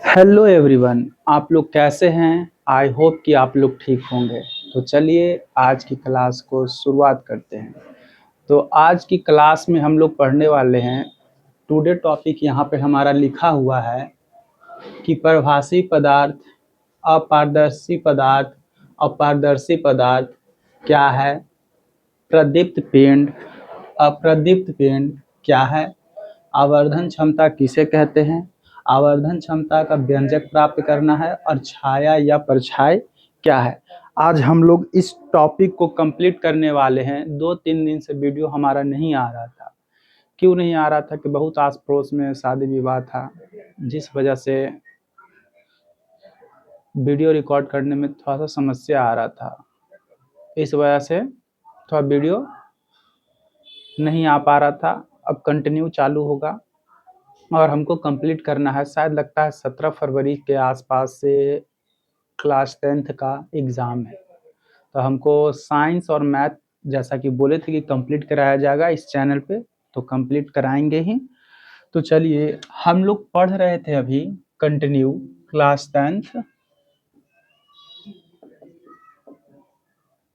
Hello everyone, आप लोग कैसे हैं। आई होप कि आप लोग ठीक होंगे। तो चलिए आज की क्लास को शुरुआत करते हैं। तो आज की क्लास में हम लोग पढ़ने वाले हैं। टुडे टॉपिक यहाँ पे हमारा लिखा हुआ है कि प्रभासी पदार्थ, अपारदर्शी पदार्थ। अपारदर्शी पदार्थ क्या है, प्रदीप्त पिंड, अप्रदीप्त पिंड क्या है, आवर्धन क्षमता किसे कहते हैं, आवर्धन क्षमता का व्यंजक प्राप्त करना है, और छाया या परछाई क्या है। आज हम लोग इस टॉपिक को कंप्लीट करने वाले हैं। 2-3 दिन से वीडियो हमारा नहीं आ रहा था। क्यों नहीं आ रहा था कि बहुत आस पड़ोस में शादी विवाह था, जिस वजह से वीडियो रिकॉर्ड करने में थोड़ा सा समस्या आ रहा था। इस वजह से थोड़ा वीडियो नहीं आ पा रहा था। अब कंटिन्यू चालू होगा और हमको कंप्लीट करना है। शायद लगता है 17 फरवरी के आसपास से क्लास 10th का एग्ज़ाम है। तो हमको साइंस और मैथ जैसा कि बोले थे कि कंप्लीट कराया जाएगा इस चैनल पे, तो कंप्लीट कराएंगे ही। तो चलिए, हम लोग पढ़ रहे थे अभी continue class 10th।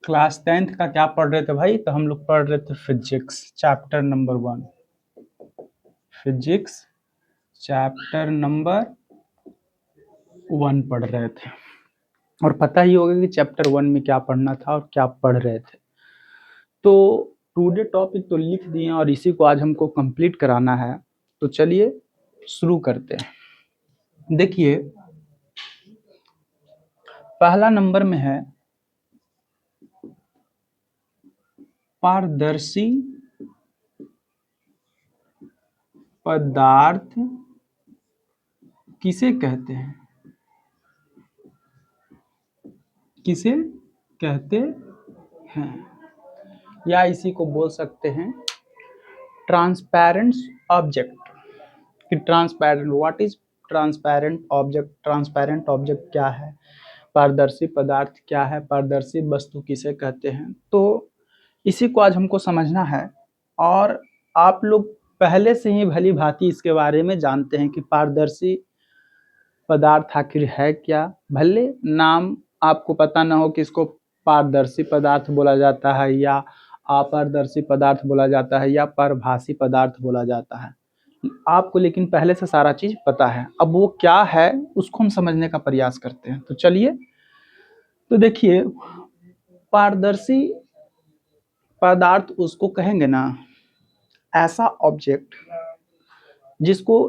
Class 10th का क्या पढ़ रहे थे भाई? तो हम लोग पढ़ रहे थे physics chapter number 1। Physics chapter number 1 पढ़ रहे थे। और पता ही होगा कि चैप्टर 1 में क्या पढ़ना था और क्या पढ़ रहे थे। तो टुडे टॉपिक तो लिख दिए और इसी को आज हमको कंप्लीट कराना है। तो चलिए शुरू करते हैं। देखिए, पहला नंबर में है पारदर्शी पदार्थ किसे कहते हैं। किसे कहते हैं, या इसी को बोल सकते हैं ट्रांसपेरेंट ऑब्जेक्ट। कि transparent, what is transparent object. Transparent object क्या है, पारदर्शी पदार्थ क्या है, पारदर्शी वस्तु किसे कहते हैं। तो इसी को आज हमको समझना है। और आप लोग पहले से ही भली भांति इसके बारे में जानते हैं कि पारदर्शी पदार्थ आखिर है क्या। भले नाम आपको पता ना हो कि इसको पारदर्शी पदार्थ बोला जाता है या अपारदर्शी पदार्थ बोला जाता है या परभासी पदार्थ बोला जाता है, आपको लेकिन पहले से सारा चीज पता है। अब वो क्या है उसको हम समझने का प्रयास करते हैं। तो चलिए, तो देखिए, पारदर्शी पदार्थ उसको कहेंगे ना, ऐसा ऑब्जेक्ट जिसको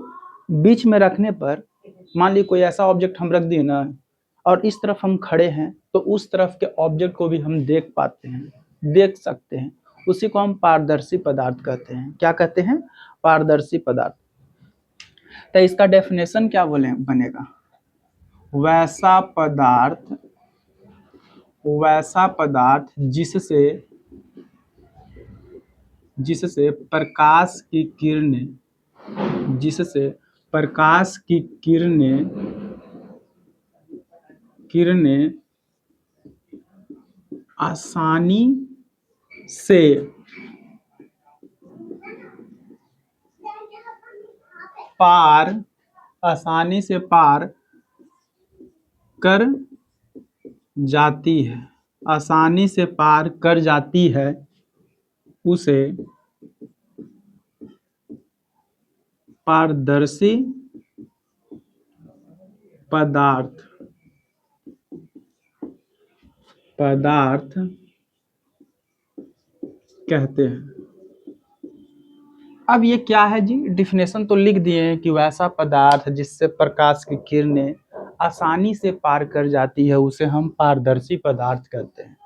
बीच में रखने पर, मान ली कोई ऐसा ऑब्जेक्ट हम रख दिए ना और इस तरफ हम खड़े हैं, तो उस तरफ के ऑब्जेक्ट को भी हम देख पाते हैं, देख सकते हैं। उसी को हम पारदर्शी पदार्थ कहते हैं। क्या कहते हैं? पारदर्शी पदार्थ। तो इसका डेफिनेशन क्या बोले बनेगा? वैसा पदार्थ, वैसा पदार्थ जिससे जिससे प्रकाश की किरणें, जिससे प्रकाश की किरणें किरणें आसानी से पार आसानी से पार कर जाती है, आसानी से पार कर जाती है, उसे पारदर्शी पदार्थ कहते हैं। अब ये क्या है जी? डिफिनेशन तो लिख दिए हैं कि वैसा पदार्थ जिससे प्रकाश की किरणें आसानी से पार कर जाती है, उसे हम पारदर्शी पदार्थ कहते हैं,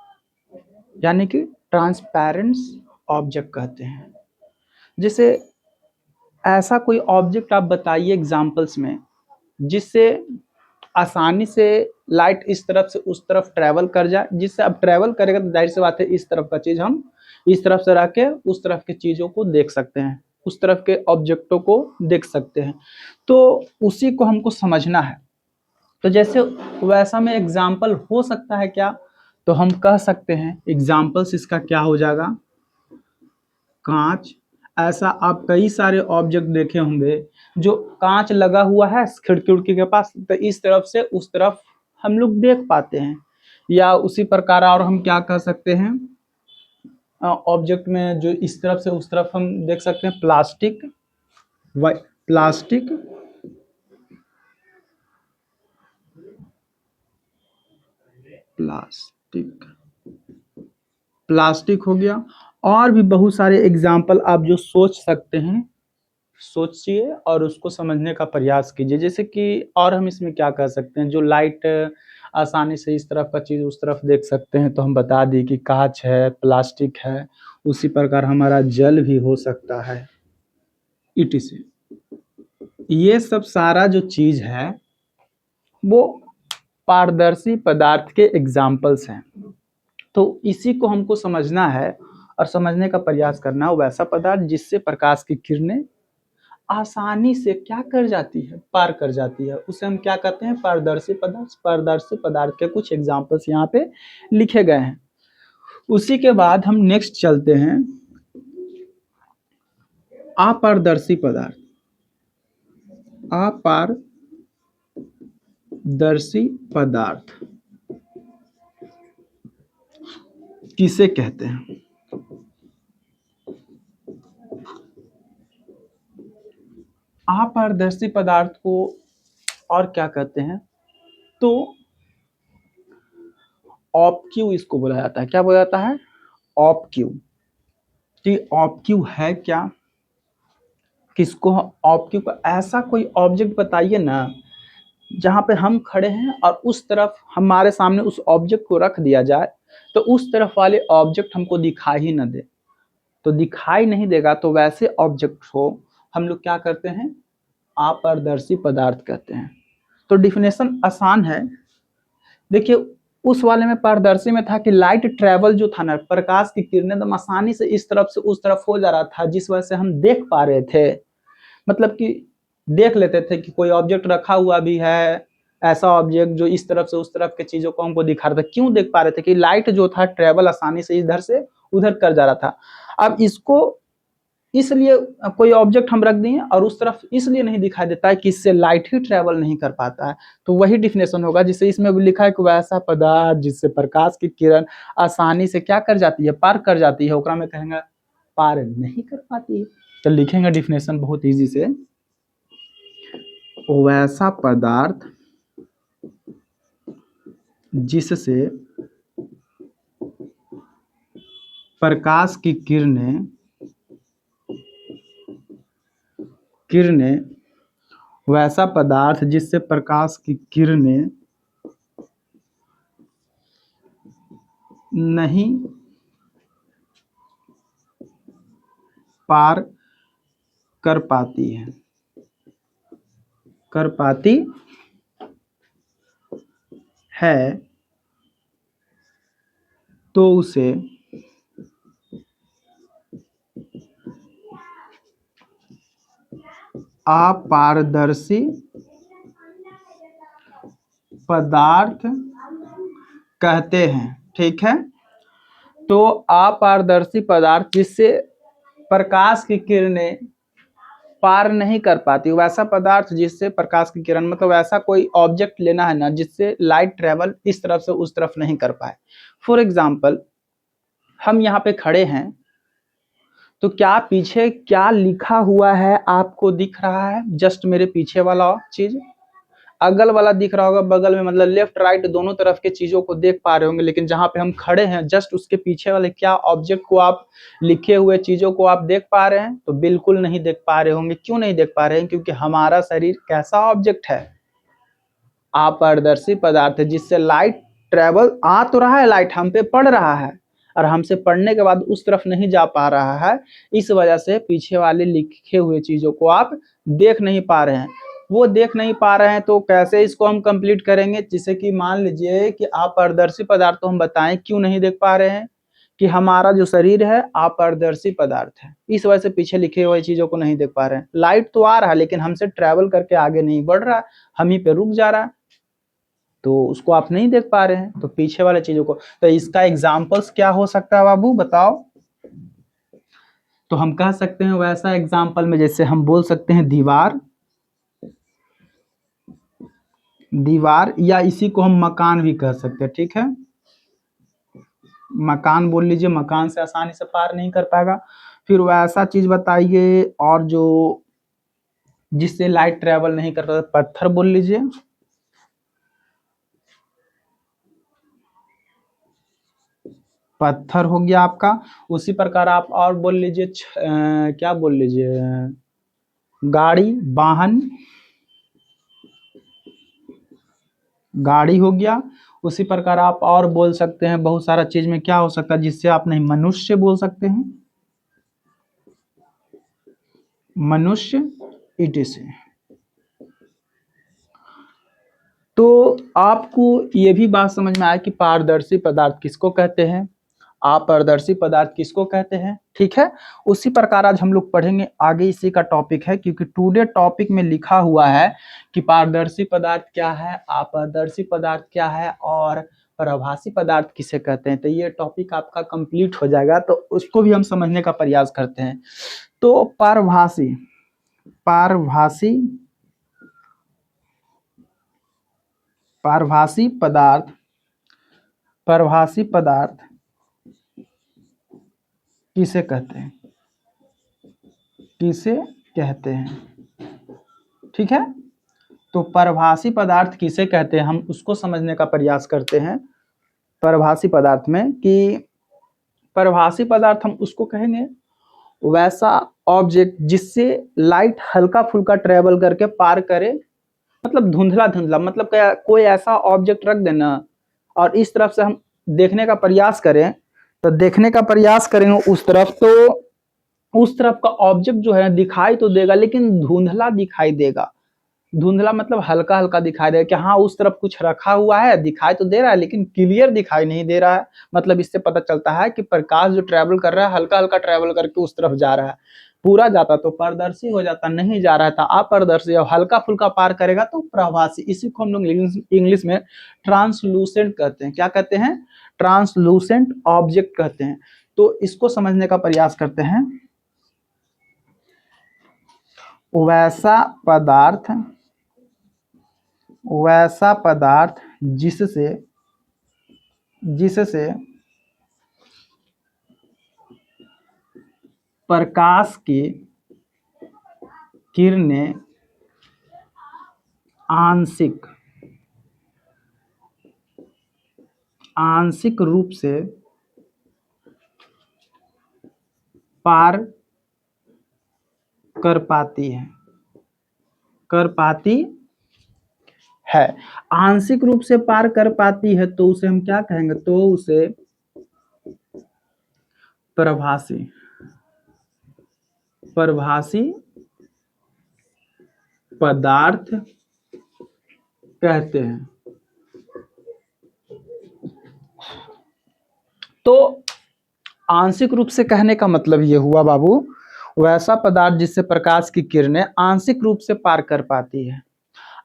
यानी कि ट्रांसपेरेंट ऑब्जेक्ट कहते हैं। जैसे ऐसा कोई ऑब्जेक्ट आप बताइए एग्जांपल्स में, जिससे आसानी से लाइट इस तरफ से उस तरफ ट्रैवल कर जाए। जिससे अब ट्रैवल करेगा तो जाहिर सी बात है इस तरफ का चीज हम इस तरफ से रह के उस तरफ की चीजों को देख सकते हैं, उस तरफ के ऑब्जेक्टों को देख सकते हैं। तो उसी को हमको समझना है। तो जैसे वैसा में एग्जाम्पल हो सकता है क्या? तो हम कह सकते हैं एग्जाम्पल्स इसका क्या हो जाएगा? कांच, ऐसा आप कई सारे ऑब्जेक्ट देखे होंगे जो कांच लगा हुआ है खिड़की उड़की के पास, तो इस तरफ से उस तरफ हम लोग देख पाते हैं। या उसी प्रकार और हम क्या कह सकते हैं, ऑब्जेक्ट में जो इस तरफ से उस तरफ हम देख सकते हैं, प्लास्टिक, प्लास्टिक, प्लास्टिक, प्लास्टिक हो गया। और भी बहुत सारे एग्जाम्पल आप जो सोच सकते हैं, सोचिए और उसको समझने का प्रयास कीजिए। जैसे कि और हम इसमें क्या कर सकते हैं, जो लाइट आसानी से इस तरफ का चीज़ उस तरफ देख सकते हैं, तो हम बता दें कि कांच है, प्लास्टिक है। उसी प्रकार हमारा जल भी हो सकता है, इटीसी। ये सब सारा जो चीज़ है वो पारदर्शी पदार्थ के एग्जाम्पल्स हैं। तो इसी को हमको समझना है और समझने का प्रयास करना है। वैसा पदार्थ जिससे प्रकाश की किरणें आसानी से क्या कर जाती है, पार कर जाती है, उसे हम क्या कहते हैं, पारदर्शी पदार्थ। पारदर्शी पदार्थ के कुछ एग्जाम्पल्स यहाँ पे लिखे गए हैं। उसी के बाद हम नेक्स्ट चलते हैं, अपारदर्शी पदार्थ। अपारदर्शी पदार्थ किसे कहते हैं? अपारदर्शी पदार्थ को और क्या कहते हैं, तो ऑब्क्यू इसको बोला जाता है। क्या बोला जाता है? ऑब्क्यू। कि ऑब्क्यू है क्या, किसको ऑब्क्यू का? ऐसा कोई ऑब्जेक्ट बताइए ना जहां पे हम खड़े हैं और उस तरफ हमारे सामने उस ऑब्जेक्ट को रख दिया जाए तो उस तरफ वाले ऑब्जेक्ट हमको दिखाई ही न दे। तो दिखाई नहीं देगा तो वैसे ऑब्जेक्ट को हम लोग क्या करते हैं, अपारदर्शी पदार्थ कहते हैं। तो डिफिनेशन आसान है। देखिए उस वाले में पारदर्शी में था कि लाइट ट्रेवल जो था ना, प्रकाश की किरणें एकदम आसानी से इस तरफ से उस तरफ हो जा रहा था, जिस वजह से हम देख पा रहे थे। मतलब कि देख लेते थे कि कोई ऑब्जेक्ट रखा हुआ भी है, ऐसा ऑब्जेक्ट जो इस तरफ से उस तरफ के चीजों को हमको दिखा रहा था। क्यों देख पा रहे थे? कि लाइट जो था ट्रेवल आसानी से इधर से उधर कर जा रहा था। अब इसको इसलिए कोई ऑब्जेक्ट हम रख दिए और उस तरफ इसलिए नहीं दिखाई देता है कि इससे लाइट ही ट्रेवल नहीं कर पाता है। तो वही डिफिनेशन होगा जिसे इसमें भी लिखा है कि वैसा पदार्थ जिससे प्रकाश की किरण आसानी से क्या कर जाती है, पार कर जाती है, ओकरा में कहेंगे पार नहीं कर पाती है। तो लिखेंगे डिफिनेशन बहुत इजी से, वैसा पदार्थ जिससे प्रकाश की किरणें वैसा पदार्थ जिससे प्रकाश की किरणें नहीं पार कर पाती है तो उसे अपारदर्शी पदार्थ कहते हैं। ठीक है, तो अपारदर्शी पदार्थ जिससे प्रकाश की किरणें पार नहीं कर पाती, वैसा पदार्थ जिससे प्रकाश की किरण, मतलब ऐसा कोई ऑब्जेक्ट लेना है ना जिससे लाइट ट्रेवल इस तरफ से उस तरफ नहीं कर पाए। फॉर एग्जाम्पल हम यहाँ पे खड़े हैं, तो क्या पीछे क्या लिखा हुआ है आपको दिख रहा है? जस्ट मेरे पीछे वाला चीज, अगल वाला दिख रहा होगा, बगल में मतलब लेफ्ट राइट दोनों तरफ के चीजों को देख पा रहे होंगे। लेकिन जहां पे हम खड़े हैं जस्ट उसके पीछे वाले क्या ऑब्जेक्ट को, आप लिखे हुए चीजों को आप देख पा रहे हैं? तो बिल्कुल नहीं देख पा रहे होंगे। क्यों नहीं देख पा रहे हैं? क्योंकि हमारा शरीर कैसा ऑब्जेक्ट है, अपारदर्शी पदार्थ है जिससे लाइट ट्रेवल आ तो रहा है, लाइट हम पे पड़ रहा है और हमसे पढ़ने के बाद उस तरफ नहीं जा पा रहा है। इस वजह से पीछे वाले लिखे हुए चीजों को आप देख नहीं पा रहे हैं। वो देख नहीं पा रहे हैं तो कैसे इसको हम कंप्लीट करेंगे? जैसे कि मान लीजिए कि अपारदर्शी पदार्थ तो हम बताएं क्यों नहीं देख पा रहे हैं, कि हमारा जो शरीर है अपारदर्शी पदार्थ है, इस वजह से पीछे लिखे हुए चीजों को नहीं देख पा रहे हैं। लाइट तो आ रहा है लेकिन हमसे ट्रेवल करके आगे नहीं बढ़ रहा, हम ही पे रुक जा रहा है, तो उसको आप नहीं देख पा रहे हैं। तो पीछे वाले चीजों को, तो इसका एग्जाम्पल्स क्या हो सकता है बाबू, बताओ? तो हम कह सकते हैं वैसा एग्जाम्पल में, जैसे हम बोल सकते हैं दीवार, दीवार, या इसी को हम मकान भी कह सकते हैं। ठीक है, मकान बोल लीजिए, मकान से आसानी से पार नहीं कर पाएगा। फिर वैसा चीज बताइए और जो जिससे लाइट ट्रेवल नहीं कर पाता, पत्थर बोल लीजिए। पत्थर हो गया आपका। उसी प्रकार आप और बोल लीजिए क्या बोल लीजिए, गाड़ी, वाहन, गाड़ी हो गया। उसी प्रकार आप और बोल सकते हैं बहुत सारा चीज में क्या हो सकता है जिससे आप नहीं, मनुष्य बोल सकते हैं, मनुष्य, इटीसी। तो आपको ये भी बात समझ में आया कि पारदर्शी पदार्थ किसको कहते हैं, अपारदर्शी पदार्थ किसको कहते हैं। ठीक है, उसी प्रकार आज हम लोग पढ़ेंगे आगे, इसी का टॉपिक है, क्योंकि टुडे टॉपिक में लिखा हुआ है कि पारदर्शी पदार्थ क्या है, अपारदर्शी पदार्थ क्या है, और प्रभासी पदार्थ किसे कहते हैं। तो ये टॉपिक आपका कंप्लीट हो जाएगा, तो उसको भी हम समझने का प्रयास करते हैं। तो पारभासी, पारभासी, पारभासी पदार्थ, पारभासी पदार्थ किसे कहते हैं, किसे कहते हैं। ठीक है, तो परभासी पदार्थ किसे कहते हैं, हम उसको समझने का प्रयास करते हैं। परभासी पदार्थ में कि परभासी पदार्थ हम उसको कहेंगे वैसा ऑब्जेक्ट जिससे लाइट हल्का फुल्का ट्रेवल करके पार करे, मतलब धुंधला धुंधला, मतलब क्या, कोई ऐसा ऑब्जेक्ट रख देना और इस तरफ से हम देखने का प्रयास करें, तो देखने का प्रयास करेंगे उस तरफ, तो उस तरफ का ऑब्जेक्ट जो है दिखाई तो देगा लेकिन धुंधला दिखाई देगा। धुंधला मतलब हल्का हल्का दिखाई देगा कि हाँ उस तरफ कुछ रखा हुआ है, दिखाई तो दे रहा है लेकिन क्लियर दिखाई नहीं दे रहा है। मतलब इससे पता चलता है कि प्रकाश जो ट्रेवल कर रहा है हल्का हल्का ट्रेवल करके उस तरफ जा रहा है। पूरा जाता तो पारदर्शी हो जाता, नहीं जा रहा था अपारदर्शी, और हल्का फुल्का पार करेगा तो प्रभासी। इसी को हम लोग इंग्लिश में ट्रांसलूसेंट कहते हैं। क्या कहते हैं, ट्रांसलूसेंट ऑब्जेक्ट कहते हैं। तो इसको समझने का प्रयास करते हैं। वैसा पदार्थ, वैसा पदार्थ जिससे, जिससे प्रकाश की किरणें आंशिक, आंशिक रूप से पार कर पाती है, कर पाती है। आंशिक रूप से पार कर पाती है तो उसे हम क्या कहेंगे, तो उसे प्रभासी, प्रभासी पदार्थ कहते हैं। तो आंशिक रूप से कहने का मतलब ये हुआ बाबू, वैसा पदार्थ जिससे प्रकाश की किरणें आंशिक रूप से पार कर पाती है।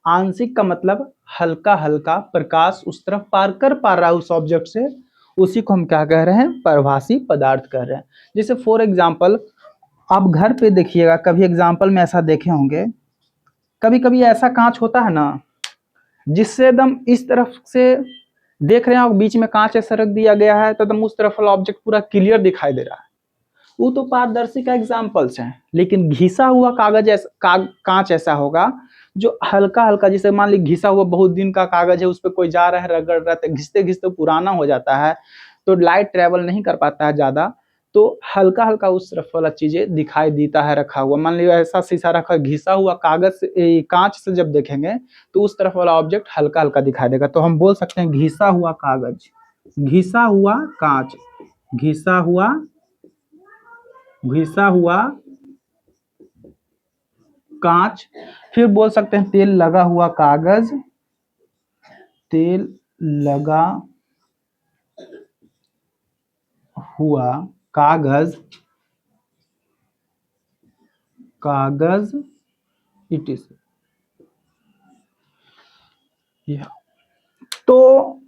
आंशिक का मतलब हल्का हल्का प्रकाश उस तरफ पार कर पा रहा है उस ऑब्जेक्ट से, उसी को हम क्या कह रहे हैं, प्रभासी पदार्थ कह रहे हैं। जैसे फॉर एग्जांपल आप घर पे देखिएगा, कभी एग्जांपल में ऐसा देखे होंगे, कभी कभी ऐसा कांच होता है ना जिससे एकदम इस तरफ से देख रहे हैं, बीच में कांच ऐसा रख दिया गया है तो एकदम उस तरफ वाला ऑब्जेक्ट पूरा क्लियर दिखाई दे रहा है। वो तो पारदर्शी का एग्जाम्पल्स हैं, लेकिन घिसा हुआ कागज ऐसा, कांच ऐसा होगा जो हल्का हल्का, जैसे मान ली घिसा हुआ बहुत दिन का कागज है, उस पर कोई जा रहा है रगड़ रहा है, घिसते घिसते पुराना हो जाता है, तो लाइट ट्रेवल नहीं कर पाता है ज्यादा, तो हल्का हल्का उस तरफ वाला चीजें दिखाई देता है रखा हुआ। मान लीजिए ऐसा शीशा रखा, घिसा हुआ कागज से, कांच से जब देखेंगे तो उस तरफ वाला ऑब्जेक्ट हल्का हल्का दिखाई देगा। तो हम बोल सकते हैं घिसा हुआ कागज, घिसा हुआ कांच, घिसा हुआ, घिसा हुआ कांच। फिर बोल सकते हैं तेल लगा हुआ कागज, तेल लगा हुआ कागज, कागज, इट इज। तो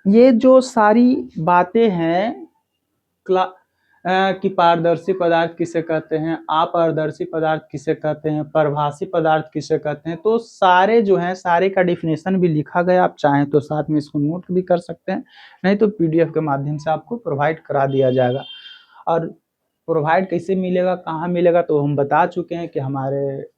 ये जो सारी बातें हैं कि पारदर्शी पदार्थ किसे कहते हैं, अपारदर्शी पदार्थ किसे कहते हैं, परभासी पदार्थ किसे कहते हैं। तो सारे जो हैं, सारे का डिफिनेशन भी लिखा गया, आप चाहें तो साथ में इसको नोट भी कर सकते हैं, नहीं तो पीडीएफ के माध्यम से आपको प्रोवाइड करा दिया जाएगा। और प्रोवाइड कैसे मिलेगा, कहाँ मिलेगा, तो हम बता चुके हैं कि हमारे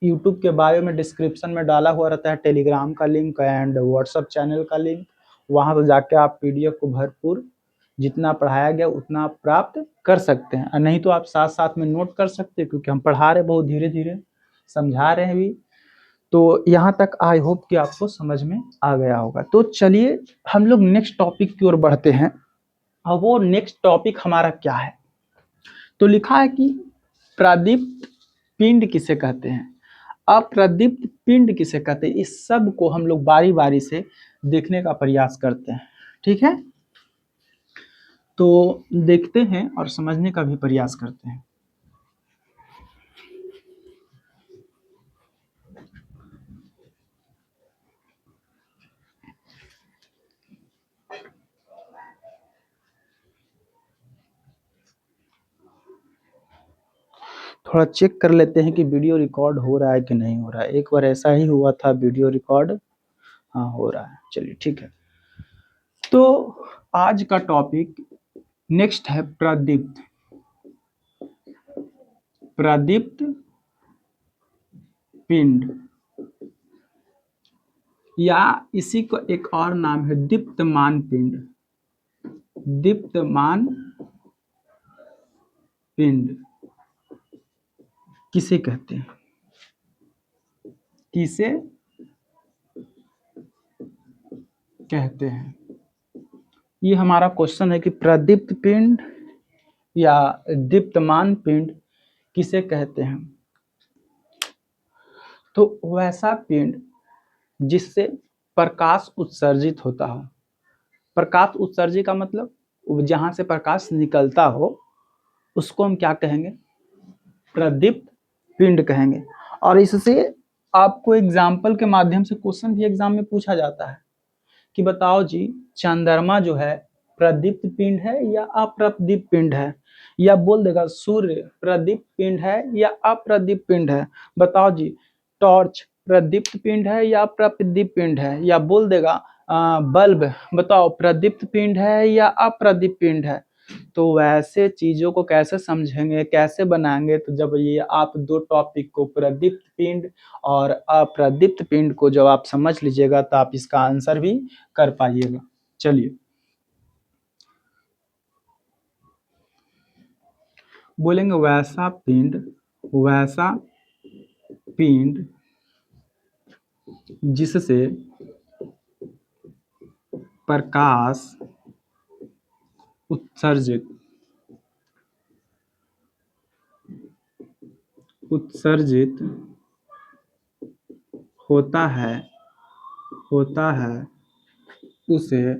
यूट्यूब के बायो में डिस्क्रिप्शन में डाला हुआ रहता है टेलीग्राम का लिंक एंड व्हाट्सअप चैनल का लिंक। वहाँ पर जाके आप पीडीएफ को भरपूर जितना पढ़ाया गया उतना आप प्राप्त कर सकते हैं, और नहीं तो आप साथ साथ में नोट कर सकते हैं, क्योंकि हम पढ़ा रहे बहुत धीरे धीरे समझा रहे हैं भी। तो यहाँ तक आई होप कि आपको समझ में आ गया होगा। तो चलिए हम लोग नेक्स्ट टॉपिक की ओर बढ़ते हैं। और वो नेक्स्ट टॉपिक हमारा क्या है, तो लिखा है कि प्रदीप्त पिंड किसे कहते हैं, अप्रदीप्त पिंड किसे कहते हैं। इस सब को हम लोग बारी बारी से देखने का प्रयास करते हैं, ठीक है। तो देखते हैं और समझने का भी प्रयास करते हैं। थोड़ा चेक कर लेते हैं कि वीडियो रिकॉर्ड हो रहा है कि नहीं हो रहा है। एक बार ऐसा ही हुआ था, वीडियो रिकॉर्ड हाँ हो रहा है, चलिए ठीक है। तो आज का टॉपिक नेक्स्ट है प्रदीप्त। प्रदीप्त पिंड, या इसी को एक और नाम है दीप्तमान पिंड। दीप्तमान पिंड किसे कहते हैं, किसे कहते हैं, ये हमारा क्वेश्चन है कि प्रदीप्त पिंड या दीप्तमान पिंड किसे कहते हैं। तो वैसा पिंड जिससे प्रकाश उत्सर्जित होता हो। प्रकाश उत्सर्जित का मतलब जहां से प्रकाश निकलता हो उसको हम क्या कहेंगे, प्रदीप्त पिंड कहेंगे। और इससे आपको एग्जाम्पल के माध्यम से क्वेश्चन भी एग्जाम में पूछा जाता है कि बताओ जी चंद्रमा जो है प्रदीप्त पिंड है या अप्रदीप्त पिंड है, या बोल देगा सूर्य प्रदीप्त पिंड है या अप्रदीप्त पिंड है। बताओ जी टॉर्च प्रदीप्त पिंड है या अप्रदीप्त पिंड है, या बोल देगा बल्ब बताओ प्रदीप्त पिंड है या अप्रदीप्त पिंड है। तो वैसे चीजों को कैसे समझेंगे, कैसे बनाएंगे, तो जब ये आप दो टॉपिक को प्रदीप्त पिंड और अप्रदीप्त पिंड को जब आप समझ लीजिएगा तो आप इसका आंसर भी कर पाइएगा। चलिए बोलेंगे वैसा पिंड जिससे प्रकाश उत्सर्जित होता है उसे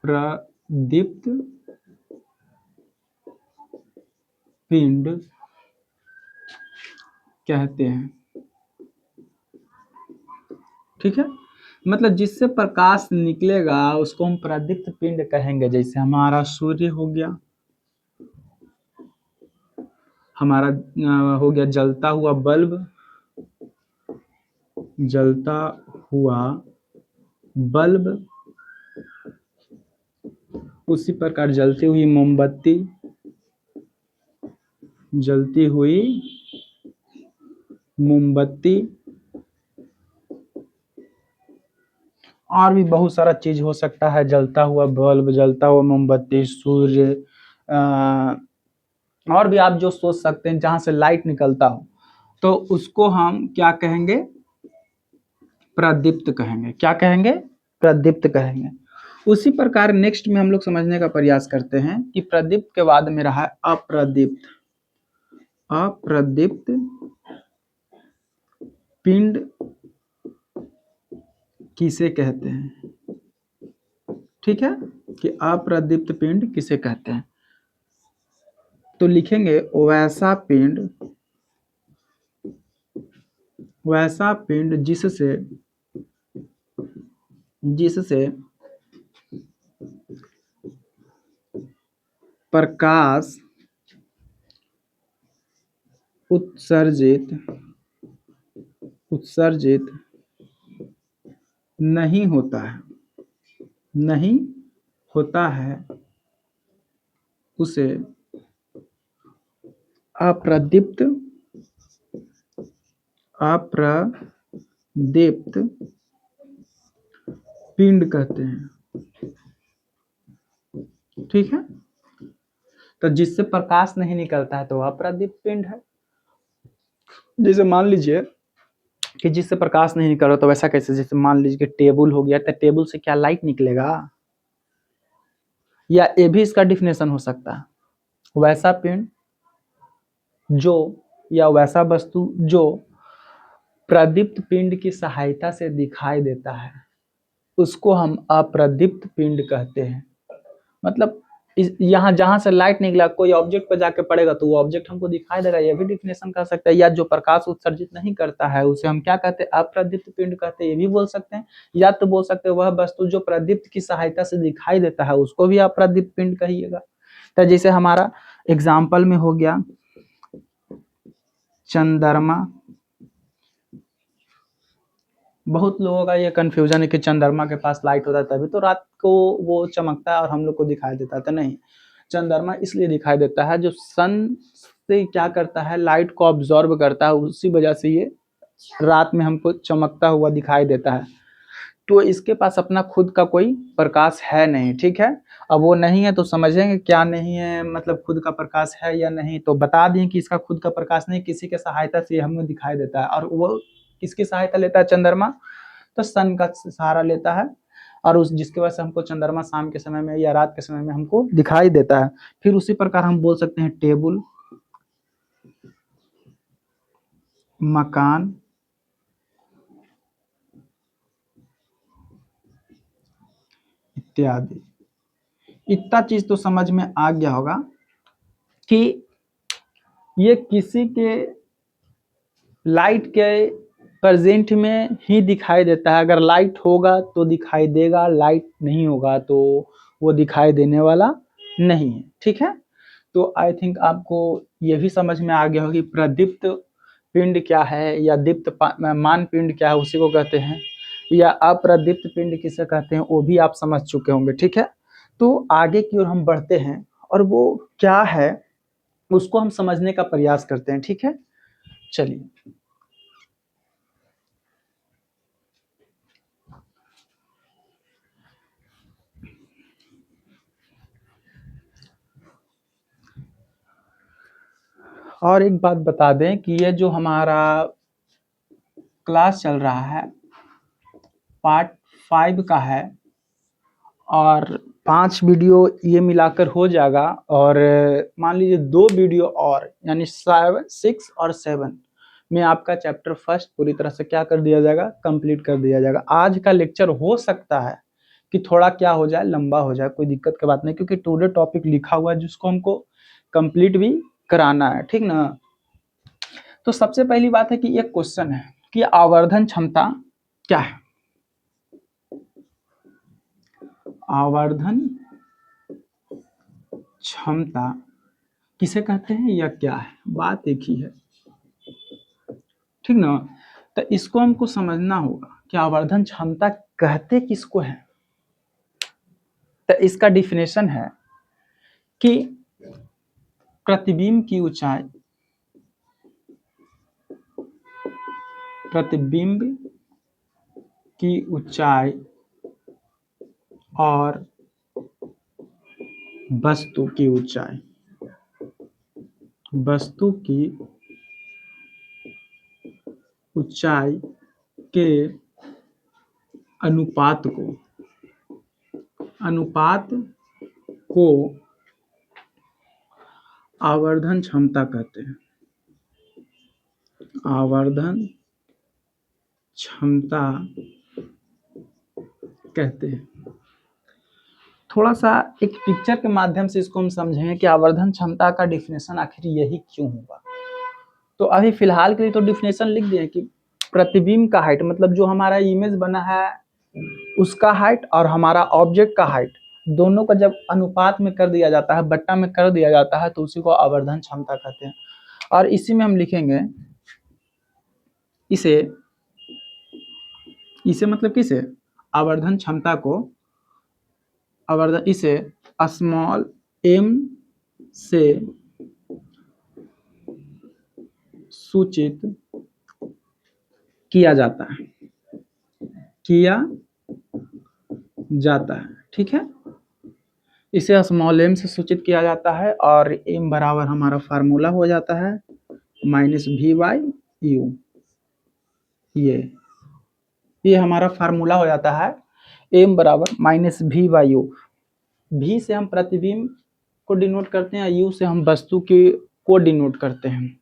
प्रदीप्त पिंड कहते हैं, ठीक है। मतलब जिससे प्रकाश निकलेगा उसको हम प्रदीप्त पिंड कहेंगे। जैसे हमारा सूर्य हो गया, हमारा हो गया जलता हुआ बल्ब, जलता हुआ बल्ब, उसी प्रकार जलती हुई मोमबत्ती, जलती हुई मोमबत्ती, और भी बहुत सारा चीज हो सकता है, जलता हुआ बल्ब, जलता हुआ मोमबत्ती, सूर्य, और भी आप जो सोच सकते हैं जहां से लाइट निकलता हो, तो उसको हम क्या कहेंगे, प्रदीप्त कहेंगे। क्या कहेंगे, प्रदीप्त कहेंगे। उसी प्रकार नेक्स्ट में हम लोग समझने का प्रयास करते हैं कि प्रदीप्त के बाद में रहा अप्रदीप्त। अप्रदीप्त पिंड किसे कहते हैं, ठीक है, कि अप्रदीप्त पिंड किसे कहते हैं। तो लिखेंगे वैसा पिंड जिससे प्रकाश उत्सर्जित नहीं होता है उसे अप्रदीप्त पिंड कहते हैं। ठीक है, तो जिससे प्रकाश नहीं निकलता है तो वह अप्रदीप्त पिंड है। जैसे मान लीजिए कि जिससे प्रकाश नहीं निकल रहा, तो वैसा कैसे? जैसे मान लीजिए कि टेबल हो गया, तो टेबल से क्या लाइट निकलेगा? या ये भी इसका डिफिनेशन हो सकता है, वैसा पिंड जो, या वैसा वस्तु जो प्रदीप्त पिंड की सहायता से दिखाई देता है, उसको हम अप्रदीप्त पिंड कहते हैं। मतलब यहाँ जहां से लाइट निकला, कोई ऑब्जेक्ट पर जाके पड़ेगा तो वो ऑब्जेक्ट हमको दिखाई देगा, ये भी डिफिनेशन कर सकते हैं। या जो प्रकाश उत्सर्जित नहीं करता है उसे हम क्या कहते हैं? अप्रदीप्त पिंड कहते हैं, ये भी बोल सकते हैं। या तो बोल सकते हैं वह वस्तु जो प्रदीप्त की सहायता से दिखाई देता है, उसको भी अप्रदीप्त पिंड कहिएगा। तो जैसे हमारा एग्जाम्पल में हो गया चंद्रमा। बहुत लोगों का ये कंफ्यूजन है कि चंद्रमा के पास लाइट होता है तभी तो रात को वो चमकता है और हम लोग को दिखाई देता है। तो नहीं, चंद्रमा इसलिए दिखाई देता है, जो सन से क्या करता है, लाइट को ऑब्जॉर्व करता है, उसी वजह से ये रात में हमको चमकता हुआ दिखाई देता है। तो इसके पास अपना खुद का कोई प्रकाश है नहीं। ठीक है, अब वो नहीं है तो समझेंगे क्या नहीं है, मतलब खुद का प्रकाश है या नहीं। तो बता दें कि इसका खुद का प्रकाश नहीं, किसी के सहायता से हमें दिखाई देता है। और वो किसकी सहायता लेता है चंद्रमा? तो सन का सहारा लेता है, और उस जिसकी वजह से हमको चंद्रमा शाम के समय में या रात के समय में हमको दिखाई देता है। फिर उसी प्रकार हम बोल सकते हैं टेबल, मकान, इत्यादि। इतना चीज तो समझ में आ गया होगा कि ये किसी के लाइट के प्रेजेंट में ही दिखाई देता है। अगर लाइट होगा तो दिखाई देगा, लाइट नहीं होगा तो वो दिखाई देने वाला नहीं है। ठीक है, तो आई थिंक आपको ये भी समझ में आ गया होगा कि प्रदीप्त पिंड क्या है, या दीप्त मान पिंड क्या है, उसी को कहते हैं। या अप्रदीप्त पिंड किसे कहते हैं, वो भी आप समझ चुके होंगे। ठीक है, तो आगे की ओर हम बढ़ते हैं और वो क्या है उसको हम समझने का प्रयास करते हैं। ठीक है, चलिए। और एक बात बता दें कि ये जो हमारा क्लास चल रहा है पार्ट 5 का है, और 5 वीडियो ये मिलाकर हो जाएगा। और मान लीजिए 2 वीडियो और, यानी 6 और 7 में आपका चैप्टर फर्स्ट पूरी तरह से क्या कर दिया जाएगा, कंप्लीट कर दिया जाएगा। आज का लेक्चर हो सकता है कि थोड़ा क्या हो जाए, लंबा हो जाए, कोई दिक्कत की बात नहीं, क्योंकि टुडे टॉपिक लिखा हुआ है जिसको हमको कंप्लीट भी कराना है। ठीक ना। तो सबसे पहली बात है कि एक क्वेश्चन है कि आवर्धन क्षमता क्या है। आवर्धन क्षमता किसे कहते हैं या क्या है, बात एक ही है। ठीक ना। तो इसको हमको समझना होगा कि आवर्धन क्षमता कहते किसको है। तो इसका डिफिनेशन है कि प्रतिबिंब की ऊंचाई, प्रतिबिंब की ऊंचाई और वस्तु की ऊंचाई, वस्तु की ऊंचाई के अनुपात को आवर्धन क्षमता कहते हैं। आवर्धन क्षमता कहते हैं। थोड़ा सा एक पिक्चर के माध्यम से इसको हम समझेंगे कि आवर्धन क्षमता का डिफिनेशन आखिर यही क्यों होगा। तो अभी फिलहाल के लिए तो डिफिनेशन लिख दिए कि प्रतिबिंब का हाइट, मतलब जो हमारा इमेज बना है उसका हाइट, और हमारा ऑब्जेक्ट का हाइट, दोनों का जब अनुपात में कर दिया जाता है, बट्टा में कर दिया जाता है, तो उसी को आवर्धन क्षमता कहते हैं। और इसी में हम लिखेंगे इसे मतलब किसे, आवर्धन क्षमता को, आवर्धन इसे स्मॉल m से सूचित किया जाता है, ठीक है। इसे स्मॉल m से सूचित किया जाता है और m बराबर हमारा फार्मूला हो जाता है -v/u। ये हमारा फार्मूला हो जाता है m बराबर -v/u। v से हम प्रतिबिंब को डिनोट करते हैं, u से हम वस्तु को डिनोट करते हैं।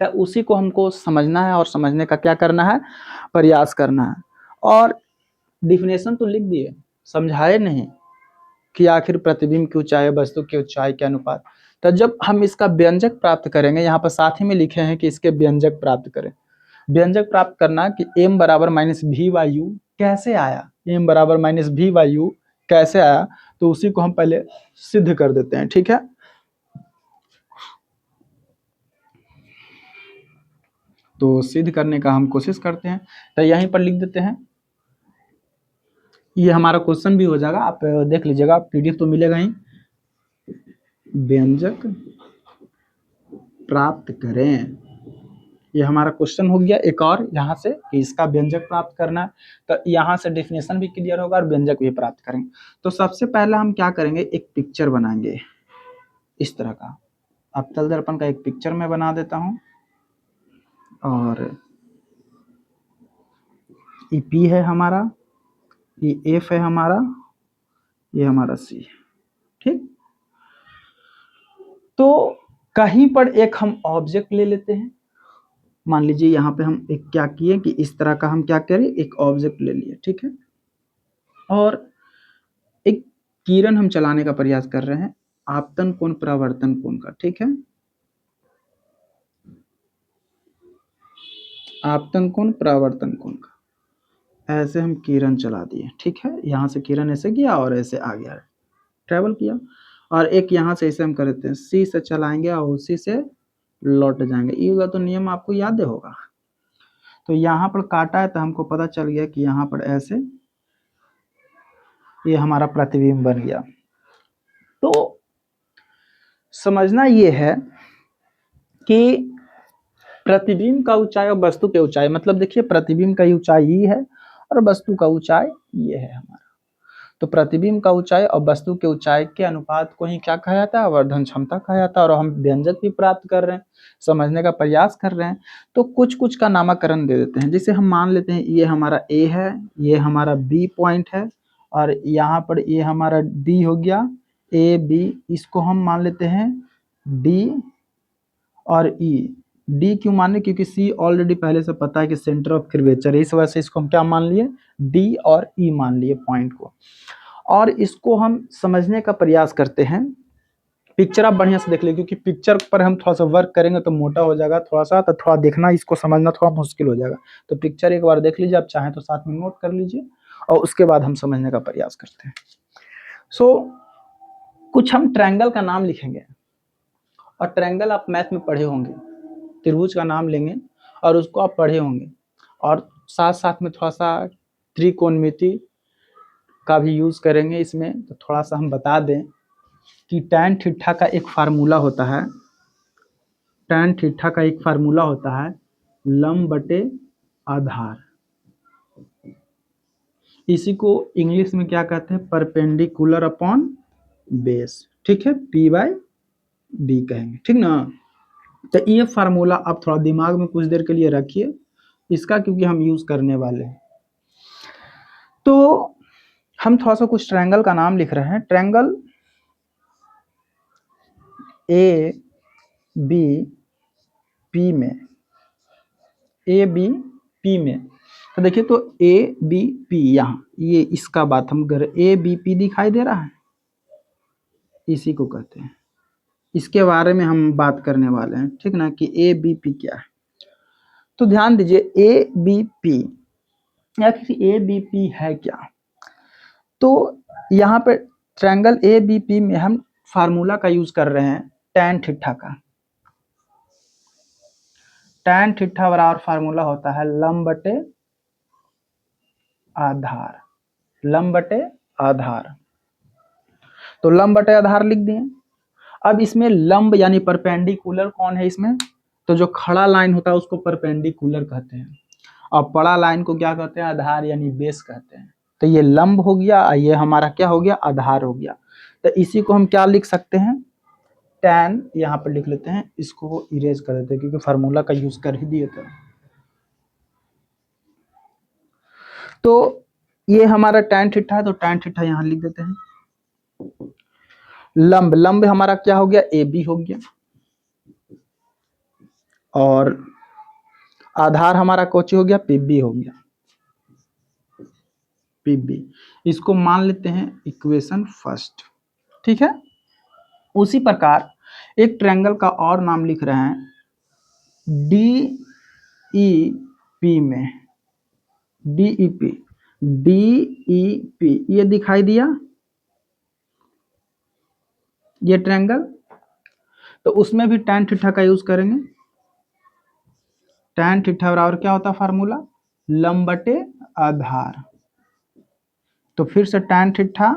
तो उसी को हमको समझना है और समझने का क्या करना है, प्रयास करना है। और डिफिनेशन तो लिख दिए, समझाए नहीं कि आखिर प्रतिबिंब की ऊंचाई वस्तु की ऊंचाई के अनुपात। तो जब हम इसका व्यंजक प्राप्त करेंगे, यहाँ पर साथ ही में लिखे हैं कि इसके व्यंजक प्राप्त करें। व्यंजक प्राप्त करना कि m बराबर -v/u कैसे आया, m बराबर -v/u कैसे आया, तो उसी को हम पहले सिद्ध कर देते हैं, ठीक है। तो सिद्ध करने का हम कोशिश करते हैं, तो यहीं पर लिख देते हैं। ये हमारा क्वेश्चन भी हो जाएगा, आप देख लीजिएगा, पीडीएफ तो मिलेगा ही। व्यंजक प्राप्त करें, ये हमारा क्वेश्चन हो गया। एक और यहाँ से कि इसका व्यंजक प्राप्त करना है, तो यहाँ से डेफिनेशन भी क्लियर होगा और व्यंजक भी प्राप्त करेंगे। तो सबसे पहला हम क्या करेंगे, एक पिक्चर बनाएंगे इस तरह का। अवतल दर्पण का एक पिक्चर मैं बना देता हूँ, और ये P है हमारा, ये F है हमारा, ये हमारा C, ठीक। तो कहीं पर एक हम ऑब्जेक्ट ले लेते हैं। मान लीजिए यहाँ पे हम एक क्या किए कि इस तरह का हम क्या करें, एक ऑब्जेक्ट ले लिए, ठीक है। और एक किरण हम चलाने का प्रयास कर रहे हैं, आपतन कोण परावर्तन कोण का, ठीक है। आपतन कोण परावर्तन कोण का, ऐसे हम किरण चला दिए, ठीक है। यहाँ से किरण ऐसे गया और ऐसे आ गया, ट्रेवल किया। और एक यहाँ से ऐसे हम कर देते हैं, सी से चलाएंगे और उसी से लौट जाएंगे। ये वाला तो नियम आपको याद होगा। तो यहाँ पर काटा है तो हमको पता चल गया कि यहाँ पर ऐसे ये हमारा प्रतिबिंब बन गया। तो समझना ये है कि प्रतिबिंब का ऊंचाई और वस्तु की ऊंचाई, मतलब देखिए प्रतिबिंब का ऊंचाई ये है और वस्तु का ऊंचाई ये है हमारा। तो प्रतिबिंब का ऊंचाई और वस्तु के ऊंचाई के अनुपात को ही क्या कहा जाता है, आवर्धन क्षमता कहा जाता है। और हम व्यंजक भी प्राप्त कर रहे हैं, समझने का प्रयास कर रहे हैं। तो कुछ कुछ का नामकरण दे देते हैं। जैसे हम मान लेते हैं ये हमारा A है, ये हमारा B पॉइंट है, और यहाँ पर ये हमारा D हो गया, A B, इसको हम मान लेते हैं D और E। D क्यों माने, क्योंकि C ऑलरेडी पहले से पता है कि सेंटर ऑफ कर्वेचर है, इस वजह से इसको हम क्या मान लिए, D और E मान लिए पॉइंट को। और इसको हम समझने का प्रयास करते हैं। पिक्चर आप बढ़िया से देख लीजिए, क्योंकि पिक्चर पर हम थोड़ा सा वर्क करेंगे तो मोटा हो जाएगा थोड़ा सा, तो थोड़ा देखना, इसको समझना थोड़ा मुश्किल हो जाएगा। तो पिक्चर एक बार देख लीजिए, आप चाहें तो साथ में नोट कर लीजिए, और उसके बाद हम समझने का प्रयास करते हैं। कुछ हम ट्रायंगल का नाम लिखेंगे, और ट्रायंगल आप मैथ में पढ़े होंगे, त्रिभुज का नाम लेंगे और उसको आप पढ़े होंगे। और साथ साथ में थोड़ा सा त्रिकोणमिति का भी यूज करेंगे इसमें। तो थोड़ा सा हम बता दें कि tan थीटा का एक फार्मूला होता है, tan थीटा का एक फार्मूला होता है लंब बटे आधार। इसी को इंग्लिश में क्या कहते हैं, परपेंडिकुलर अपॉन बेस, ठीक है, P/B कहेंगे, ठीक ना। तो ये फार्मूला आप थोड़ा दिमाग में कुछ देर के लिए रखिए इसका, क्योंकि हम यूज करने वाले हैं। तो हम थोड़ा सा कुछ ट्रायंगल का नाम लिख रहे हैं। ट्रायंगल A B P में, A B P में, तो देखिए तो A B P, यहाँ ये इसका बात हम कर, A B P दिखाई दे रहा है, इसी को कहते हैं, इसके बारे में हम बात करने वाले हैं, ठीक ना, कि A B P क्या है। तो ध्यान दीजिए A B P या फिर A B P है क्या। तो यहाँ पे ट्रायंगल ए बी पी में हम फार्मूला का यूज कर रहे हैं tan थीटा का। tan थीटा बराबर फार्मूला होता है लंब बटे आधार, लंब बटे आधार। तो लंब बटे आधार लिख दिए। अब इसमें लंब यानी परपेंडिकुलर कौन है इसमें, तो जो खड़ा लाइन होता है उसको परपेंडिकुलर कहते हैं, और पड़ा लाइन को क्या कहते हैं, आधार यानी बेस कहते हैं। तो ये लंब हो गया, ये हमारा क्या हो गया, आधार हो गया। तो इसी को हम क्या लिख सकते हैं, tan, यहाँ पर लिख लेते हैं, इसको इरेज कर देते हैं क्योंकि फार्मूला का यूज कर ही दिए थे। तो ये हमारा tan थीटा है, तो tan थीटा यहाँ लिख देते हैं। लंब, लंब हमारा क्या हो गया, ए बी हो गया, और आधार हमारा कोची हो गया, पीबी हो गया, पीबी। इसको मान लेते हैं इक्वेशन फर्स्ट, ठीक है। उसी प्रकार एक ट्रायंगल का और नाम लिख रहे हैं डी ई पी में, D E P, D E P, ये दिखाई दिया ये ट्रायंगल। तो उसमें भी tan थीटा का यूज करेंगे। tan थीटा बराबर क्या होता है फार्मूला, लंब बटे आधार। तो फिर से tan थीटा,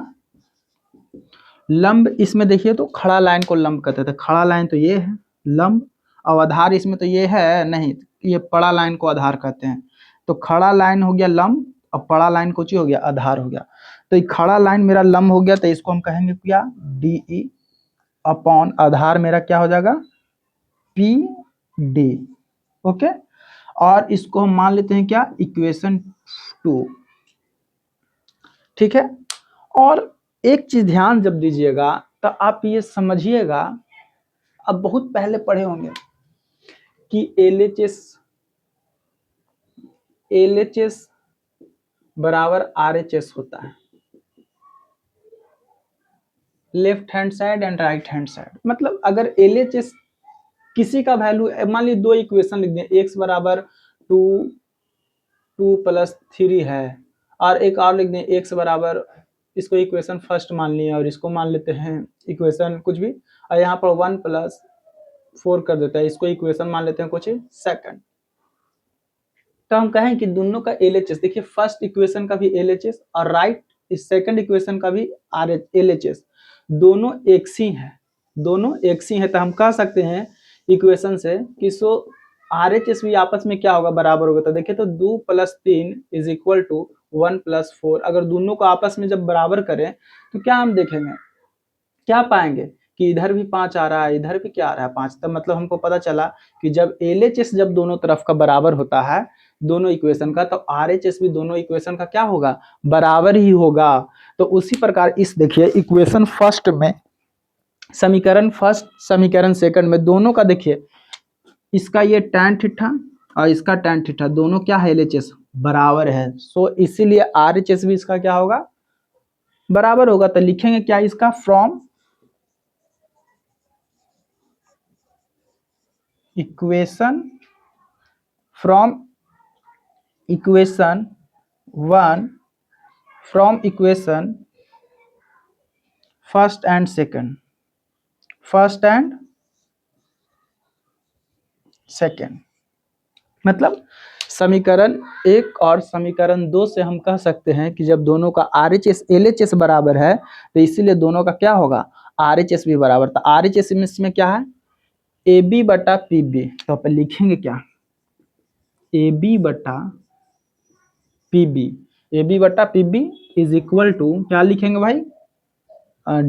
लंब इसमें देखिए तो खड़ा लाइन को लंब कहते थे, खड़ा लाइन तो ये है लंब, और आधार इसमें तो ये है नहीं, ये पड़ा लाइन को आधार कहते हैं। तो खड़ा लाइन हो गया लंब, और पड़ा लाइन को हो गया आधार हो गया। तो ये खड़ा लाइन मेरा लंब हो गया, तो इसको हम कहेंगे क्या, डी ई अपॉन आधार मेरा क्या हो जाएगा, पी डी। ओके, और इसको हम मान लेते हैं क्या, इक्वेशन 2, ठीक है। और एक चीज ध्यान जब दीजिएगा तो आप ये समझिएगा, अब बहुत पहले पढ़े होंगे कि LHS बराबर RHS होता है, left hand side and right hand side. मतलब अगर LHS किसी का वैल्यू, मान लीजिए दो इक्वेशन लिख दें, x बराबर 2 + 3 है, और एक और लिख दें x बराबर, इसको इक्वेशन फर्स्ट मान लिए और इसको मान लेते हैं इक्वेशन कुछ भी, और यहाँ पर 1 + 4 कर देता है, इसको इक्वेशन मान लेते हैं कुछ सेकंड। तो हम कहें कि दोनों का LHS, देखिए फर्स्ट इक्वेशन का भी LHS और राइट इस सेकंड इक्वेशन का भी LHS, दोनों एक ही हैं, दोनों एक ही हैं। तो हम कह सकते हैं इक्वेशन से कि सो RHS भी आपस में क्या होगा, बराबर होगा। तो देखिए तो 2 + 3 = 1 + 4, अगर दोनों को आपस में जब बराबर करें तो क्या हम देखेंगे, क्या पाएंगे कि इधर भी 5 आ रहा है, इधर भी क्या आ रहा है, 5। तब मतलब हमको पता चला कि जब LHS जब दोनों तरफ का बराबर होता है दोनों इक्वेशन का, तो RHS भी दोनों इक्वेशन का क्या होगा, बराबर ही होगा। तो उसी प्रकार इस देखिए इक्वेशन फर्स्ट में, समीकरण फर्स्ट समीकरण सेकंड में दोनों का देखिए, इसका ये tan थीटा और इसका tan थीटा दोनों क्या है, LHS बराबर है। सो इसीलिए RHS भी इसका क्या होगा, बराबर होगा। तो लिखेंगे क्या इसका, from equation 1, from equation first and second, मतलब समीकरण 1 और समीकरण 2 से हम कह सकते हैं कि जब दोनों का RHS LHS बराबर है तो इसीलिए दोनों का क्या होगा, RHS भी बराबर। था RHS में क्या है, AB बटा PB। तो अपन लिखेंगे क्या, AB बटा PB, AB बटा PB इज इक्वल टू क्या लिखेंगे भाई,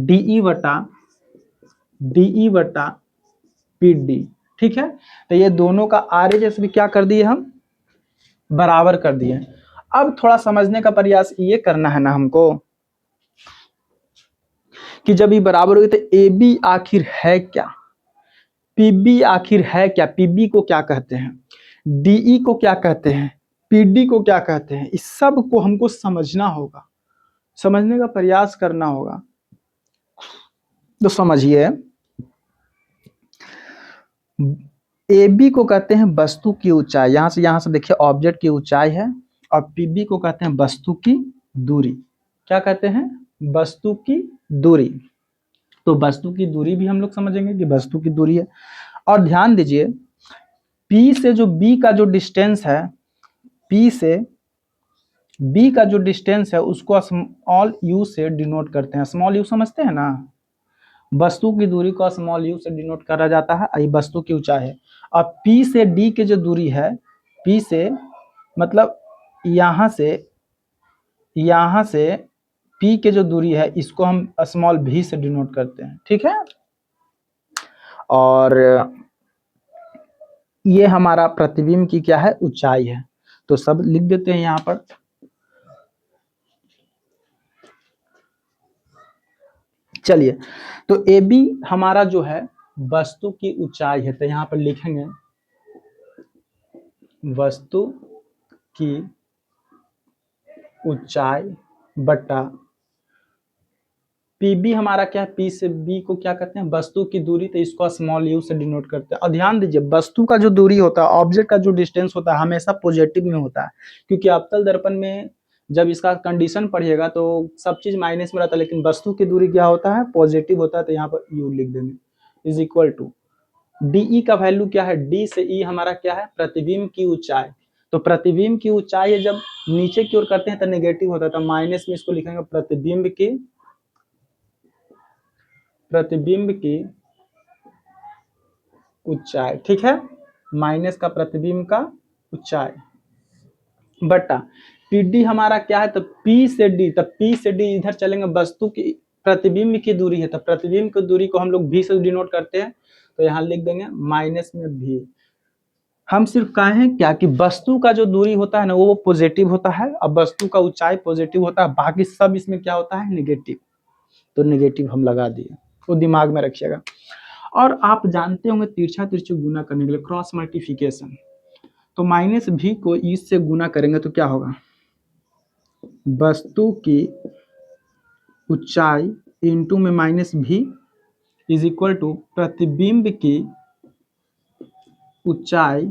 DE बटा PD, ठीक है। तो ये दोनों का RHS भी क्या कर दिए, हम बराबर कर दिए। अब थोड़ा समझने का प्रयास ये करना है ना हमको कि जब ये बराबर हो गए तो AB आखिर है क्या, PB आखिर है क्या, PB को क्या कहते हैं, DE को क्या कहते हैं, PD को क्या कहते हैं, इस सब को हमको समझना होगा, समझने का प्रयास करना होगा। तो समझिए, AB को कहते हैं वस्तु की ऊंचाई, यहां से देखिए ऑब्जेक्ट की ऊंचाई है, और PB को कहते हैं वस्तु की दूरी। क्या कहते हैं, वस्तु की दूरी, तो वस्तु की दूरी भी हम लोग समझेंगे कि वस्तु की दूरी है। और ध्यान दीजिए P से जो B का जो डिस्टेंस है, P से B का जो डिस्टेंस है उसको स्मॉल u से डिनोट करते हैं। स्मॉल u समझते हैं ना, वस्तु की दूरी को स्मॉल u से डिनोट करा जाता है, ये वस्तु की ऊंचाई है। अब P से D की जो दूरी है, P से मतलब यहाँ से P की जो दूरी है इसको हम स्मॉल v से डिनोट करते हैं, ठीक है। और ये हमारा प्रतिबिंब की क्या है, ऊंचाई है। तो सब लिख देते हैं यहाँ पर। चलिए, तो AB हमारा जो है वस्तु की ऊंचाई है, तो यहाँ पर लिखेंगे वस्तु की ऊंचाई बटा PB हमारा क्या है, P से B को क्या कहते हैं, वस्तु की दूरी, तो इसको स्मॉल u से डिनोट करते हैं। और ध्यान दीजिए वस्तु का जो दूरी होता है, ऑब्जेक्ट का जो डिस्टेंस होता है हमेशा पॉजिटिव में होता है, क्योंकि अवतल दर्पण में जब इसका कंडीशन पढ़िएगा तो सब चीज माइनस में रहता है, लेकिन वस्तु की दूरी क्या होता है, पॉजिटिव होता है। तो यहाँ पर u लिख देंगे इज इक्वल टू DE का वैल्यू क्या है, D से E हमारा क्या है, प्रतिबिंब की ऊंचाई। तो प्रतिबिंब की ऊंचाई जब नीचे की ओर करते हैं तो नेगेटिव होता है, तो माइनस में इसको लिखेंगे प्रतिबिंब की ऊंचाई, ठीक है, माइनस का प्रतिबिंब का ऊंचाई बटा PD हमारा क्या है, तो P से D, तब P से D इधर चलेंगे, वस्तु की प्रतिबिंब की दूरी है, तो प्रतिबिंब की दूरी को हम लोग V से डिनोट करते हैं, तो यहाँ लिख देंगे माइनस में V। हम सिर्फ कहें क्या कि वस्तु का जो दूरी होता है ना वो पॉजिटिव होता है, अब वस्तु का ऊंचाई पॉजिटिव होता है, बाकी सब इसमें क्या होता है, नेगेटिव। तो नेगेटिव हम लगा दिए, वो दिमाग में रखिएगा। और आप जानते होंगे तिरछा तिरछी गुना करने के लिए क्रॉस मल्टीप्लिकेशन, तो माइनस भी को इस से गुना करेंगे तो क्या होगा, वस्तु की ऊंचाई इंटू में माइनस भी इज इक्वल टू प्रतिबिंब की ऊंचाई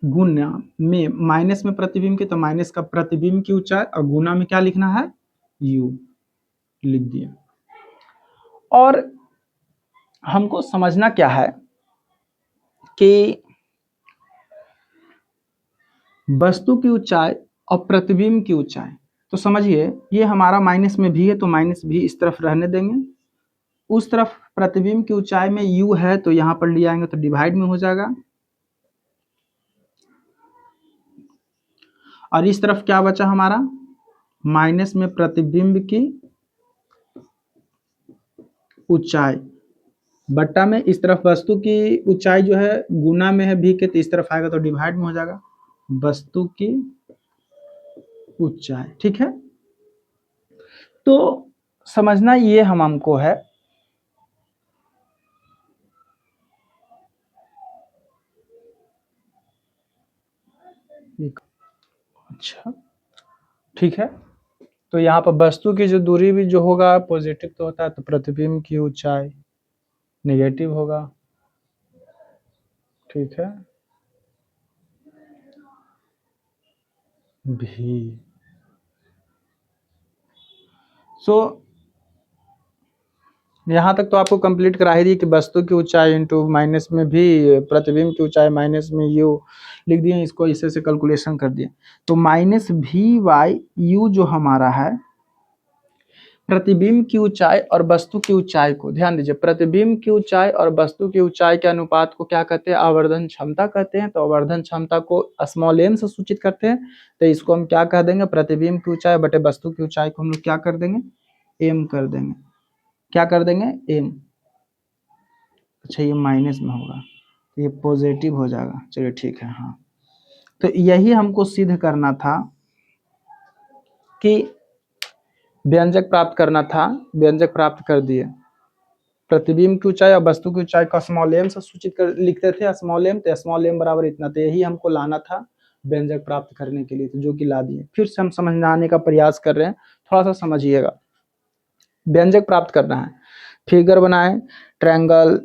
गुना में माइनस में प्रतिबिंब की, तो माइनस का प्रतिबिंब की ऊंचाई और गुना में क्या लिखना है, u लिख दिया। और हमको समझना क्या है कि वस्तु की ऊंचाई और प्रतिबिंब की ऊंचाई, तो समझिए ये हमारा माइनस में भी है, तो माइनस भी इस तरफ रहने देंगे, उस तरफ प्रतिबिंब की ऊंचाई में u है तो यहाँ पर ले आएंगे तो डिवाइड में हो जाएगा, और इस तरफ क्या बचा हमारा, माइनस में प्रतिबिंब की ऊंचाई बट्टा में इस तरफ वस्तु की ऊंचाई जो है गुना में है भी के, तो इस तरफ आएगा तो डिवाइड में हो जाएगा, वस्तु की ऊंचाई, ठीक है। तो समझना ये हमको है अच्छा, ठीक है। तो यहाँ पर वस्तु की जो दूरी भी जो होगा पॉजिटिव तो होता है, तो प्रतिबिंब की ऊंचाई नेगेटिव होगा, ठीक है, भी। सो यहाँ तक तो आपको कंप्लीट करा ही दी कि वस्तु की ऊंचाई इंटू माइनस में भी प्रतिबिंब की ऊंचाई माइनस में u लिख दिए, इसको इसे से कैलकुलेशन कर दिए। तो माइनस VU जो हमारा है प्रतिबिंब की ऊंचाई और वस्तु की ऊंचाई को, ध्यान दीजिए प्रतिबिंब की ऊंचाई और वस्तु की ऊंचाई के अनुपात को क्या कहते हैं, आवर्धन क्षमता कहते हैं। तो आवर्धन क्षमता को स्मॉल m से सूचित करते हैं, तो इसको हम क्या कह देंगे, प्रतिबिंब की ऊंचाई बटे वस्तु की ऊंचाई को हम लोग क्या कर देंगे, m कर देंगे, क्या कर देंगे, m। अच्छा ये माइनस में होगा, ये पॉजिटिव हो जाएगा, चलिए ठीक है। हाँ, तो यही हमको सिद्ध करना था कि व्यंजक प्राप्त करना था, व्यंजक प्राप्त कर दिए। प्रतिबिंब की ऊंचाई और वस्तु की ऊंचाई को स्मॉल m से सूचित कर लिखते थे, स्मॉल m, तो स्मॉल m बराबर इतना, तो यही हमको लाना था व्यंजक प्राप्त करने के लिए, तो जो कि ला दिए। फिर से हम समझाने का प्रयास कर रहे हैं, थोड़ा सा समझिएगा। व्यंजक प्राप्त करना है, फिगर बनाए, ट्रायंगल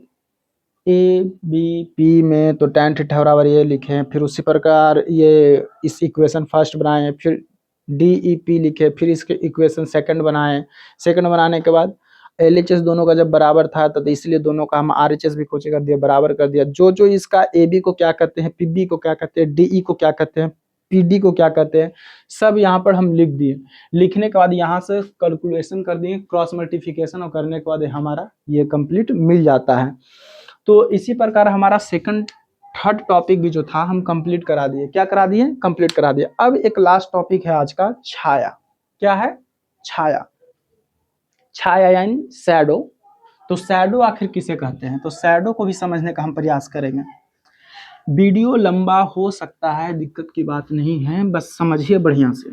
ABP में तो tan थीटा बराबर ये लिखें, फिर उसी प्रकार ये इस इक्वेशन फर्स्ट बनाएं, फिर DEP लिखे, फिर इसके इक्वेशन सेकंड बनाए। सेकंड बनाने के बाद LHS दोनों का जब बराबर था तो इसलिए दोनों का हम RHS भी खोजे कर दिया, बराबर कर दिया। जो जो इसका AB को क्या कहते हैं, PB को क्या कहते हैं, DE को क्या कहते हैं, PD को क्या कहते हैं, सब यहाँ पर हम लिख दिए। लिखने के बाद यहाँ से कैलकुलेशन कर दिए, क्रॉस मल्टीप्लिकेशन और करने के बाद हमारा ये कंप्लीट मिल जाता है। तो इसी प्रकार हमारा सेकंड थर्ड टॉपिक भी जो था हम कंप्लीट करा दिए। क्या करा दिए? कंप्लीट करा दिए। अब एक लास्ट टॉपिक है आज का, छाया। क्या है? छाया। छाया यानी शैडो। तो शैडो आखिर किसे कहते हैं, तो शैडो को भी समझने का हम प्रयास करेंगे। वीडियो लंबा हो सकता है, दिक्कत की बात नहीं है, बस समझिए बढ़िया से।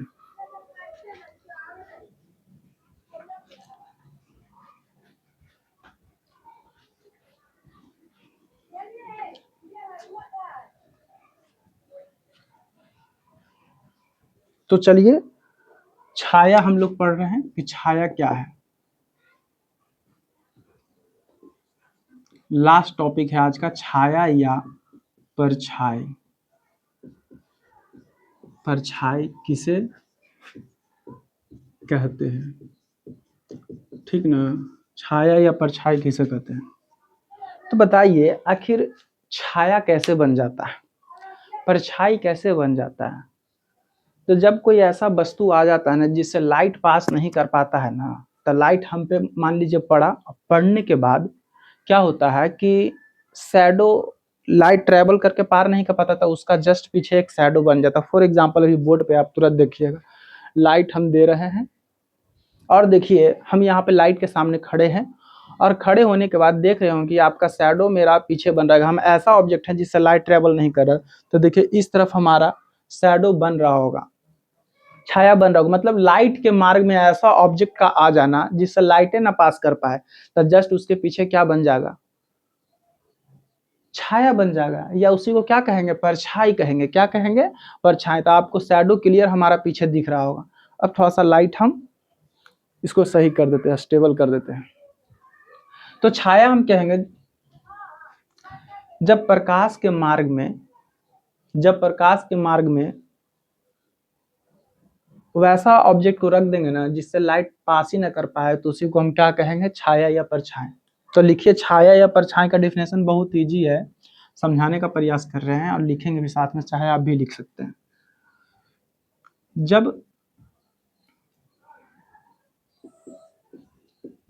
तो चलिए, छाया हम लोग पढ़ रहे हैं कि छाया क्या है। लास्ट टॉपिक है आज का, छाया या परछाई। परछाई किसे कहते हैं, ठीक ना? छाया या परछाई किसे कहते हैं? तो बताइए आखिर छाया कैसे बन जाता है, परछाई कैसे बन जाता है? तो जब कोई ऐसा वस्तु आ जाता है ना जिससे लाइट पास नहीं कर पाता है ना, तो लाइट हम पे मान लीजिए पड़ा, पड़ने के बाद क्या होता है कि शैडो, लाइट ट्रेवल करके पार नहीं कर पाता था, उसका जस्ट पीछे एक शैडो बन जाता। फॉर एग्जांपल अभी बोर्ड पे आप तुरंत देखिएगा, लाइट हम दे रहे हैं और देखिए हम यहाँ पे लाइट के सामने खड़े हैं और खड़े होने के बाद देख रहे हो कि आपका शैडो मेरा पीछे बन रहा है। हम ऐसा ऑब्जेक्ट है जिससे लाइट ट्रेवल नहीं कर रहा, तो देखिए इस तरफ हमारा शैडो बन रहा होगा, छाया बन रहा होगा। मतलब लाइट के मार्ग में ऐसा ऑब्जेक्ट का आ जाना जिससे लाइटें ना पास कर पाए, तो जस्ट उसके पीछे क्या बन जाएगा? छाया बन जाएगा, या उसी को क्या कहेंगे? परछाई कहेंगे। क्या कहेंगे? परछाई। तो आपको शैडो क्लियर हमारा पीछे दिख रहा होगा। अब थोड़ा सा लाइट हम इसको सही कर देते हैं, स्टेबल कर देते हैं। तो छाया हम कहेंगे जब प्रकाश के मार्ग में, जब प्रकाश के मार्ग में वैसा ऑब्जेक्ट को रख देंगे ना जिससे लाइट पास ही ना कर पाए, तो उसी को हम क्या कहेंगे? छाया या परछाई। तो लिखिए, छाया या परछाई का डेफिनेशन बहुत इजी है, समझाने का प्रयास कर रहे हैं और लिखेंगे भी साथ में, चाहे आप भी लिख सकते हैं। जब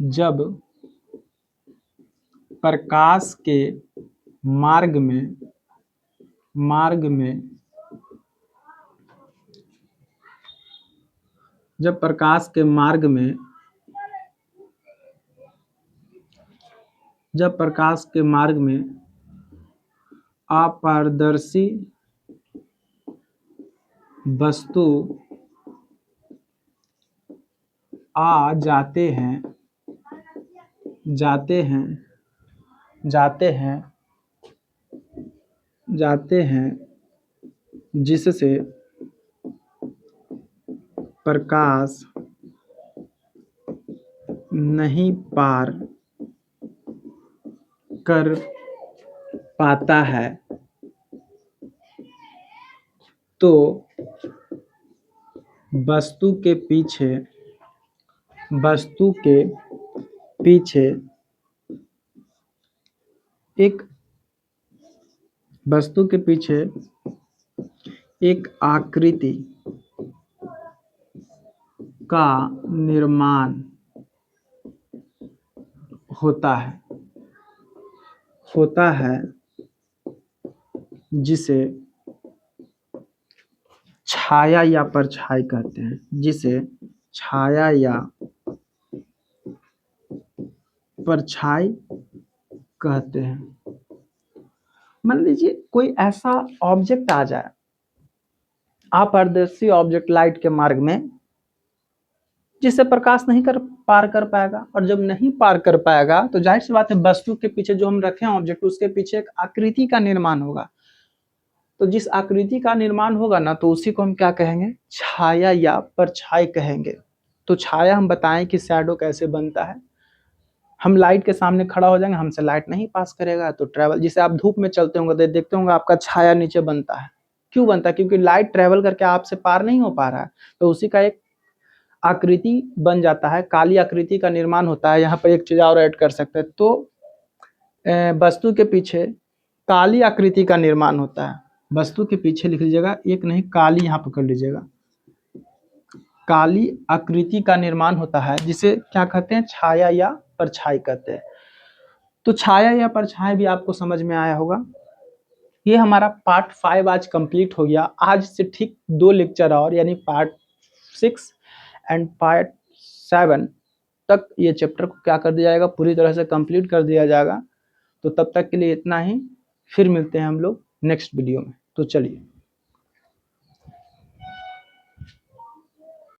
जब प्रकाश के मार्ग में जब प्रकाश के मार्ग में जब प्रकाश के मार्ग में अपारदर्शी वस्तु आ जाते हैं जाते हैं जाते हैं जाते हैं जिससे प्रकाश नहीं पार कर पाता है, तो वस्तु के पीछे एक वस्तु के पीछे एक आकृति का निर्माण होता है जिसे छाया या परछाई कहते हैं, जिसे छाया या परछाई कहते हैं। मान लीजिए कोई ऐसा ऑब्जेक्ट आ जाए, अपारदर्शी ऑब्जेक्ट लाइट के मार्ग में, जिससे प्रकाश नहीं पार कर पाएगा, और जब नहीं पार कर पाएगा तो जाहिर सी बात है वस्तु के पीछे जो हम रखे हैं ऑब्जेक्ट, उसके पीछे एक आकृति का निर्माण होगा। तो जिस आकृति का निर्माण होगा ना, तो उसी को हम क्या कहेंगे? छाया या परछाई कहेंगे। तो छाया हम बताएं कि शैडो कैसे बनता है। हम लाइट के सामने खड़ा हो जाएंगे, हमसे लाइट नहीं पास करेगा, तो ट्रेवल, जिसे आप धूप में चलते होंगे तो देखते होंगे आपका छाया नीचे बनता है, क्यों बनता है? क्योंकि लाइट ट्रेवल करके आपसे पार नहीं हो पा रहा है, तो उसी का एक आकृति बन जाता है, काली आकृति का निर्माण होता है। यहाँ पर एक चीज और ऐड कर सकते हैं, तो वस्तु के पीछे काली आकृति का निर्माण होता है। वस्तु के पीछे लिख लीजिएगा, एक नहीं काली, यहाँ पकड़ लीजिएगा, काली आकृति का निर्माण होता है, जिसे क्या कहते हैं? छाया या परछाई कहते हैं। तो छाया या परछाई भी आपको समझ में आया होगा। ये हमारा पार्ट 5 आज कंप्लीट हो गया। आज से ठीक 2 लेक्चर और, यानी पार्ट 6 एंड पार्ट 7 तक ये चैप्टर को क्या कर दिया जाएगा? पूरी तरह से कंप्लीट कर दिया जाएगा। तो तब तक के लिए इतना ही, फिर मिलते हैं हम लोग नेक्स्ट वीडियो में। तो चलिए।